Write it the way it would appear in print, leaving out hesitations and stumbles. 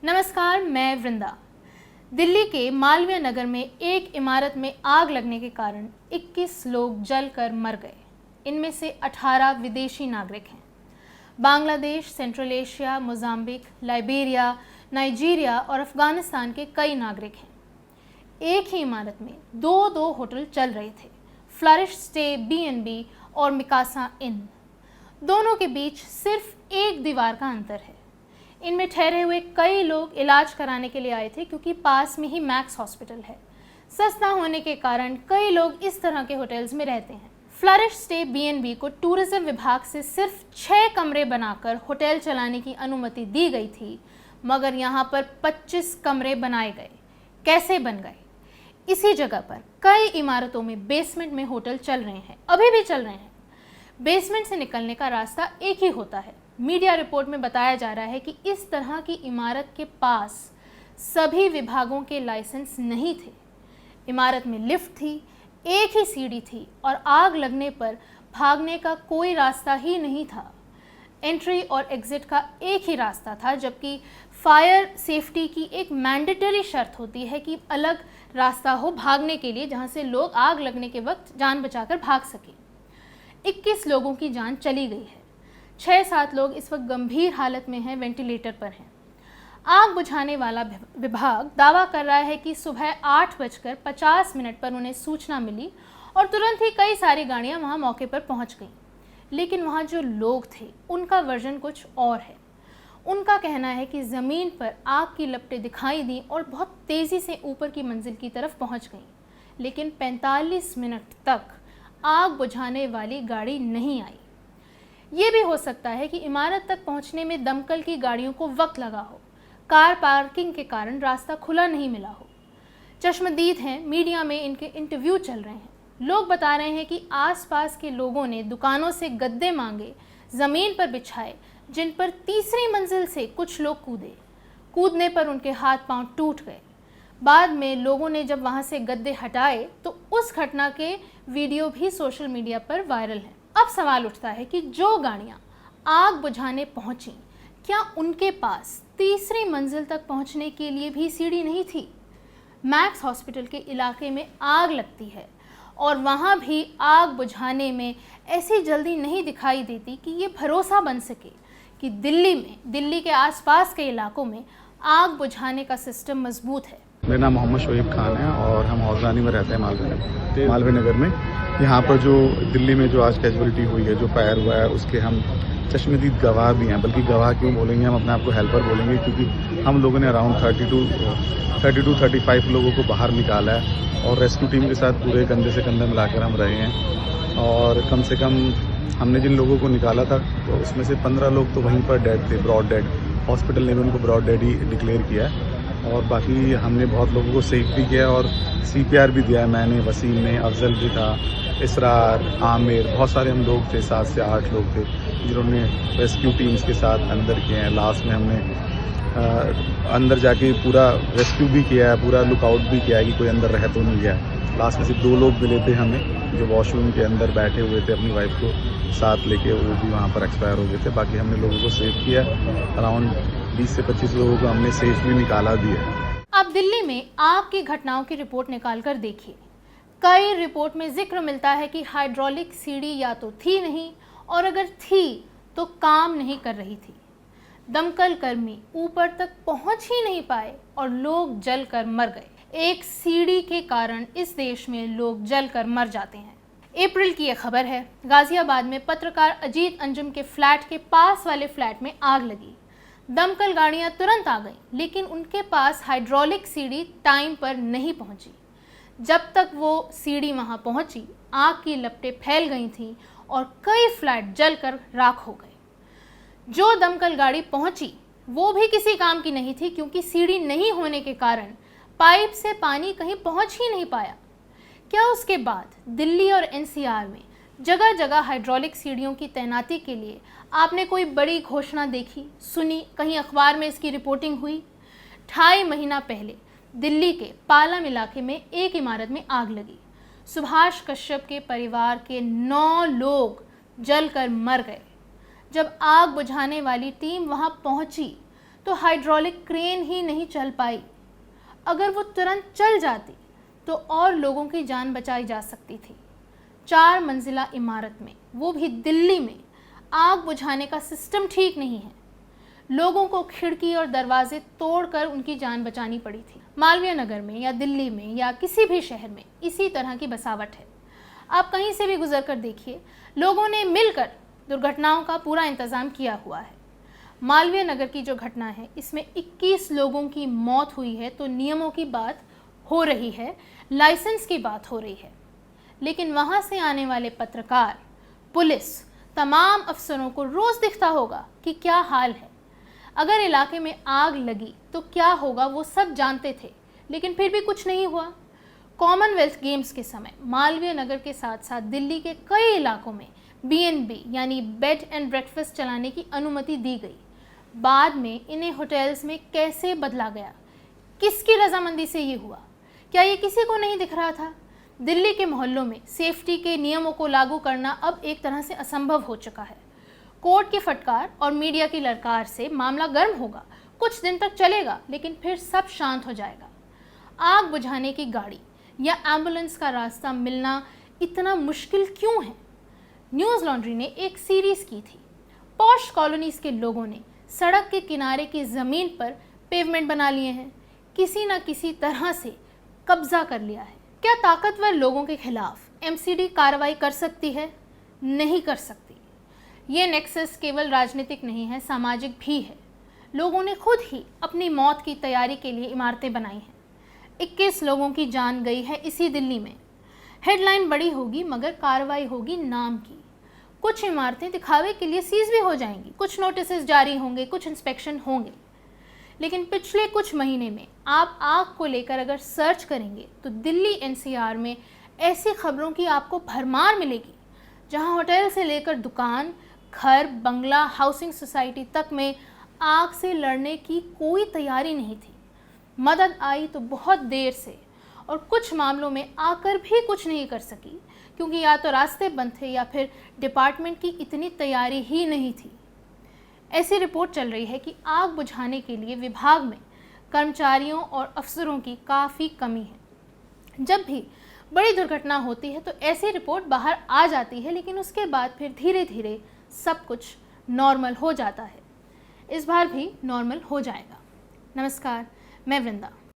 नमस्कार, मैं वृंदा। दिल्ली के मालवीय नगर में एक इमारत में आग लगने के कारण 21 लोग जलकर मर गए। इनमें से 18 विदेशी नागरिक हैं। Bangladesh, central Asia, Mozambique, Liberia, Nigeria और अफगानिस्तान के कई नागरिक हैं। एक ही इमारत में दो होटल चल रहे थे, फ्लरिश स्टे B&B और मिकासा इन। दोनों के बीच सिर्फ एक दीवार का अंतर है। इनमें ठहरे हुए कई लोग इलाज कराने के लिए आए थे क्योंकि पास में ही मैक्स हॉस्पिटल है। सस्ता होने के कारण कई लोग इस तरह के होटल्स में रहते हैं। फ्लरिश स्टे B&B को टूरिज्म विभाग से सिर्फ 6 कमरे बनाकर होटल चलाने की अनुमति दी गई थी, मगर यहाँ पर 25 कमरे बनाए गए। कैसे बन गए? इसी जगह पर कई इमारतों में बेसमेंट में होटल चल रहे हैं, अभी भी चल रहे हैं। बेसमेंट से निकलने का रास्ता एक ही होता है। मीडिया रिपोर्ट में बताया जा रहा है कि इस तरह की इमारत के पास सभी विभागों के लाइसेंस नहीं थे। इमारत में लिफ्ट थी, एक ही सीढ़ी थी और आग लगने पर भागने का कोई रास्ता ही नहीं था। एंट्री और एग्जिट का एक ही रास्ता था, जबकि फायर सेफ्टी की एक मैंडेटरी शर्त होती है कि अलग रास्ता हो भागने के लिए, जहां से लोग आग लगने के वक्त जान बचाकर भाग सकें। 21 लोगों की जान चली गई है। 6-7 लोग इस वक्त गंभीर हालत में हैं, वेंटिलेटर पर हैं। आग बुझाने वाला विभाग दावा कर रहा है कि सुबह 8:50 पर उन्हें सूचना मिली और तुरंत ही कई सारी गाड़ियां वहां मौके पर पहुंच गईं। लेकिन वहां जो लोग थे उनका वर्जन कुछ और है। उनका कहना है कि ज़मीन पर आग की लपटें दिखाई दी और बहुत तेज़ी से ऊपर की मंजिल की तरफ पहुंच गईं, लेकिन 45 मिनट तक आग बुझाने वाली गाड़ी नहीं आई। ये भी हो सकता है कि इमारत तक पहुंचने में दमकल की गाड़ियों को वक्त लगा हो, कार पार्किंग के कारण रास्ता खुला नहीं मिला हो। चश्मदीद हैं, मीडिया में इनके इंटरव्यू चल रहे हैं। लोग बता रहे हैं कि आसपास के लोगों ने दुकानों से गद्दे मांगे, ज़मीन पर बिछाए, जिन पर तीसरी मंजिल से कुछ लोग कूदने पर उनके हाथ पांव टूट गए। बाद में लोगों ने जब वहां से गद्दे हटाए तो उस घटना के वीडियो भी सोशल मीडिया पर वायरल हैं। अब सवाल उठता है कि जो गाड़ियां आग बुझाने पहुंची, क्या उनके पास तीसरी मंजिल तक पहुंचने के लिए भी सीढ़ी नहीं थी? मैक्स हॉस्पिटल के इलाके में आग लगती है और वहां भी आग बुझाने में ऐसी जल्दी नहीं दिखाई देती कि ये भरोसा बन सके कि दिल्ली के आसपास के इलाकों में आग बुझाने का सिस्टम मजबूत है। मेरा नाम मोहम्मद शोएब खान है और हम हौजरानी में रहते हैं, मालवीय नगर में। यहाँ पर जो दिल्ली में जो आज कैजुअलिटी हुई है, जो फायर हुआ है, उसके हम चश्मदीद गवाह भी हैं। बल्कि गवाह क्यों बोलेंगे, हम अपने आप को हेल्पर बोलेंगे, क्योंकि हम लोगों ने अराउंड 32-35 लोगों को बाहर निकाला है और रेस्क्यू टीम के साथ पूरे कंधे से कंधा मिलाकर हम रहे हैं। और कम से कम हमने जिन लोगों को निकाला था तो उसमें से 15 लोग तो वहीं पर डेड थे, ब्रॉड डेड। हॉस्पिटल ने भी उनको ब्रॉड डेड ही डिक्लेयर किया है। और बाकी हमने बहुत लोगों को सेव भी किया और CPR भी दिया है। मैंने, वसीम ने, अफजल भी था, इसरार, आमिर, बहुत सारे हम लोग थे, 7 से 8 लोग थे जिन्होंने रेस्क्यू टीम्स के साथ अंदर किए हैं। लास्ट में हमने अंदर जाके पूरा रेस्क्यू भी किया है, पूरा लुकआउट भी किया है कि कोई अंदर रह तो नहीं गया। लास्ट में सिर्फ 2 लोग मिले थे हमें, जो वॉशरूम के अंदर बैठे हुए थे अपनी वाइफ को साथ लेके, वो भी वहाँ पर एक्सपायर हो गए थे। बाकी हमने लोगों को सेव किया, अराउंड 20 से 25 लोगों को हमने सेफली निकाला दिया। अब दिल्ली में आग की घटनाओं की रिपोर्ट निकाल कर देखिए। कई रिपोर्ट में जिक्र मिलता है कि हाइड्रोलिक सीढ़ी या तो थी नहीं, और अगर थी तो काम नहीं कर रही थी। दमकल कर्मी ऊपर तक पहुंच ही नहीं पाए और लोग जलकर मर गए। एक सीढ़ी के कारण इस देश में लोग जलकर मर जाते हैं। अप्रैल की यह खबर है। गाजियाबाद में पत्रकार अजीत अंजुम के फ्लैट के पास वाले फ्लैट में आग लगी। दमकल गाड़ियां तुरंत आ गईं, लेकिन उनके पास हाइड्रोलिक सीढ़ी टाइम पर नहीं पहुंची। जब तक वो सीढ़ी वहां पहुंची, आग की लपटें फैल गई थीं और कई फ्लैट जलकर राख हो गए। जो दमकल गाड़ी पहुंची वो भी किसी काम की नहीं थी, क्योंकि सीढ़ी नहीं होने के कारण पाइप से पानी कहीं पहुंच ही नहीं पाया। क्या उसके बाद दिल्ली और NCR में जगह जगह हाइड्रोलिक सीढ़ियों की तैनाती के लिए आपने कोई बड़ी घोषणा देखी, सुनी, कहीं अखबार में इसकी रिपोर्टिंग हुई? 2.5 महीना पहले दिल्ली के पालम इलाके में एक इमारत में आग लगी। सुभाष कश्यप के परिवार के 9 लोग जलकर मर गए। जब आग बुझाने वाली टीम वहां पहुंची तो हाइड्रोलिक क्रेन ही नहीं चल पाई। अगर वो तुरंत चल जाती तो और लोगों की जान बचाई जा सकती थी। 4 मंजिला इमारत में, वो भी दिल्ली में, आग बुझाने का सिस्टम ठीक नहीं है। लोगों को खिड़की और दरवाजे तोड़कर उनकी जान बचानी पड़ी थी। मालवीय नगर में या दिल्ली में या किसी भी शहर में इसी तरह की बसावट है। आप कहीं से भी गुजर कर देखिए, लोगों ने मिलकर दुर्घटनाओं का पूरा इंतजाम किया हुआ है। मालवीय नगर की जो घटना है, इसमें 21 लोगों की मौत हुई है तो नियमों की बात हो रही है, लाइसेंस की बात हो रही है। लेकिन वहाँ से आने वाले पत्रकार, पुलिस, तमाम अफसरों को रोज़ दिखता होगा कि क्या हाल है। अगर इलाके में आग लगी तो क्या होगा वो सब जानते थे, लेकिन फिर भी कुछ नहीं हुआ। कॉमनवेल्थ गेम्स के समय मालवीय नगर के साथ साथ दिल्ली के कई इलाकों में B&B यानी बेड एंड ब्रेकफास्ट चलाने की अनुमति दी गई। बाद में इन्हें होटल्स में कैसे बदला गया? किसकी रजामंदी से ये हुआ? क्या ये किसी को नहीं दिख रहा था? दिल्ली के मोहल्लों में सेफ्टी के नियमों को लागू करना अब एक तरह से असंभव हो चुका है। कोर्ट की फटकार और मीडिया की ललकार से मामला गर्म होगा, कुछ दिन तक चलेगा, लेकिन फिर सब शांत हो जाएगा। आग बुझाने की गाड़ी या एम्बुलेंस का रास्ता मिलना इतना मुश्किल क्यों है? न्यूज़ लॉन्ड्री ने एक सीरीज की थी। पॉश कॉलोनीज के लोगों ने सड़क के किनारे की ज़मीन पर पेवमेंट बना लिए हैं, किसी न किसी तरह से कब्जा कर लिया है। क्या ताकतवर लोगों के खिलाफ MCD कार्रवाई कर सकती है? नहीं कर सकती। ये नेक्सस केवल राजनीतिक नहीं है, सामाजिक भी है। लोगों ने खुद ही अपनी मौत की तैयारी के लिए इमारतें बनाई हैं। 21 लोगों की जान गई है इसी दिल्ली में। हेडलाइन बड़ी होगी मगर कार्रवाई होगी नाम की। कुछ इमारतें दिखावे के लिए सीज भी हो जाएंगी, कुछ नोटिस जारी होंगे, कुछ इंस्पेक्शन होंगे। लेकिन पिछले कुछ महीने में आप आग को लेकर अगर सर्च करेंगे तो दिल्ली NCR में ऐसी खबरों की आपको भरमार मिलेगी, जहां होटल से लेकर दुकान, घर, बंगला, हाउसिंग सोसाइटी तक में आग से लड़ने की कोई तैयारी नहीं थी। मदद आई तो बहुत देर से, और कुछ मामलों में आकर भी कुछ नहीं कर सकी, क्योंकि या तो रास्ते बंद थे या फिर डिपार्टमेंट की इतनी तैयारी ही नहीं थी। ऐसी रिपोर्ट चल रही है कि आग बुझाने के लिए विभाग में कर्मचारियों और अफसरों की काफ़ी कमी है। जब भी बड़ी दुर्घटना होती है तो ऐसी रिपोर्ट बाहर आ जाती है, लेकिन उसके बाद फिर धीरे धीरे सब कुछ नॉर्मल हो जाता है। इस बार भी नॉर्मल हो जाएगा। नमस्कार, मैं वृंदा।